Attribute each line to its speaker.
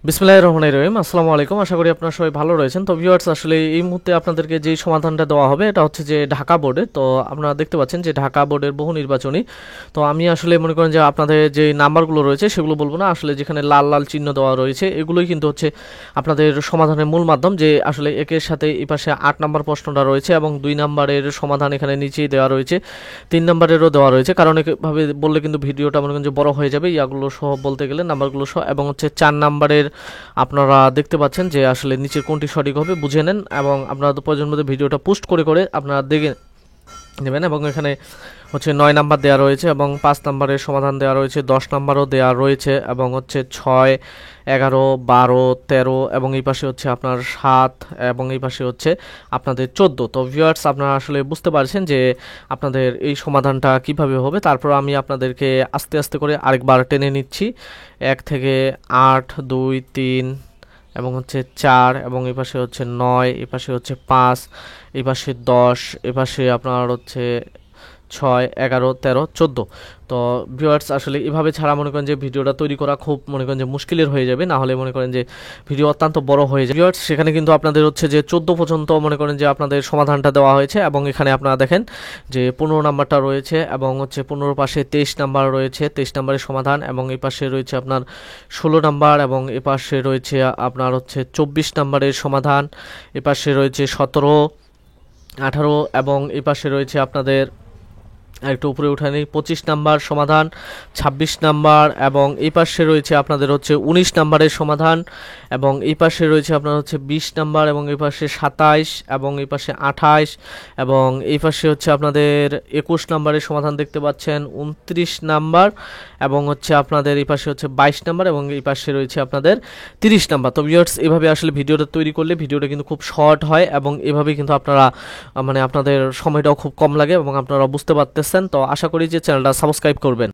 Speaker 1: বিসমিল্লাহির রহমানির রহিম। আসসালামু আলাইকুম। আশা করি আপনারা সবাই ভালো রয়েছেন। তো ভিউয়ার্স, আসলে এই মুহূর্তে আপনাদেরকে যেই সমাধানটা দেওয়া হবে এটা হচ্ছে যে ঢাকা বোর্ডে। তো আপনারা দেখতে পাচ্ছেন যে ঢাকা বোর্ডের বহু নির্বাচনী। তো আমি আসলে মনে করেন যে আপনাদের যে নাম্বারগুলো রয়েছে সেগুলো বলবো না, আসলে যেখানে লাল লাল চিহ্ন দেওয়া রয়েছে এগুলোই কিন্তু হচ্ছে আপনাদের সমাধানের মূল মাধ্যম। যে আসলে একের সাথে এই পাশে 8 নাম্বার প্রশ্নটা রয়েছে এবং 2 নাম্বারের সমাধান এখানে নিচেই দেওয়া রয়েছে, 3 নাম্বারেরও দেওয়া রয়েছে। কারণ এভাবে বললে কিন্তু ভিডিওটা মনে করেন যে বড় হয়ে যাবে, ইয়াগুলো সহ বলতে গেলে নাম্বারগুলো সহ। এবং হচ্ছে 4 নাম্বারের আপনারা দেখতে পাচ্ছেন যে আসলে নিচের কোনটি সঠিক হবে বুঝে নেন, এবং আপনারা প্রয়োজন মধ্যে ভিডিওটা পোস্ট করে করে আপনারা দেখে নেবেন। এবং এখানে হচ্ছে 9 নাম্বার দেওয়া রয়েছে এবং 5 নাম্বারের সমাধান দেওয়া রয়েছে, 10 নাম্বারও দেওয়া রয়েছে এবং হচ্ছে 6, 11, 12, 13 এবং এই পাশে হচ্ছে আপনার 7 এবং এই পাশে হচ্ছে আপনাদের 14। তো ভিউয়ার্স, আপনারা আসলে বুঝতে পারছেন যে আপনাদের এই সমাধানটা কিভাবে হবে। তারপর আমি আপনাদেরকে আস্তে আস্তে করে আরেকবার টেনে নিচ্ছি। 1 থেকে 8, 2, 3 এবং হচ্ছে 4 এবং এই পাশে হচ্ছে 9, এই পাশে হচ্ছে 5, এই পাশে 10, এই পাশে আপনার হচ্ছে 6, 11, 13, 14। তো ভিউয়ার্স, আসলে এভাবে ছাড়া মনে করেন যে ভিডিওটা তৈরি করা খুব মনে করেন যে মুশকিলের হয়ে যাবে, না হলে মনে করেন যে ভিডিও অত্যন্ত বড় হয়ে যাবে। ভিউয়ার্স, সেখানে কিন্তু আপনাদের হচ্ছে যে 14 পর্যন্ত মনে করেন যে আপনাদের সমাধানটা দেওয়া হয়েছে এবং এখানে আপনারা দেখেন যে 15 নাম্বারটা রয়েছে এবং হচ্ছে 15 পাশে 23 নাম্বার রয়েছে, 23 নাম্বারের সমাধান এবং এই পাশে রয়েছে আপনার 16 নাম্বার এবং এ পাশে রয়েছে আপনার হচ্ছে 24 নাম্বারের সমাধান, এ পাশে রয়েছে 17, 18 এবং এই পাশে রয়েছে আপনাদের একটু উপরে উঠানি 25 নাম্বার সমাধান, 26 নাম্বার এবং এই পাশে রয়েছে আপনাদের হচ্ছে 19 নাম্বারের সমাধান এবং এই পাশে রয়েছে আপনার হচ্ছে 20 নাম্বার এবং এই পাশে 27 এবং এই পাশে 28 এবং এই পাশে হচ্ছে আপনাদের 21 নাম্বারের সমাধান দেখতে পাচ্ছেন, 29 নাম্বার এবং হচ্ছে আপনাদের এই পাশে হচ্ছে 22 নাম্বার এবং এই পাশে রয়েছে আপনাদের 30 নাম্বার। তো ভিউয়ার্স, এভাবে আসলে ভিডিওটা তৈরি করলে ভিডিওটা কিন্তু খুব শর্ট হয় এবং এভাবে কিন্তু আপনারা মানে আপনাদের সময়টাও খুব কম লাগে এবং আপনারা বুঝতে পারতেছেন। তো আশা করি যে চ্যানেলটা সাবস্ক্রাইব করবেন।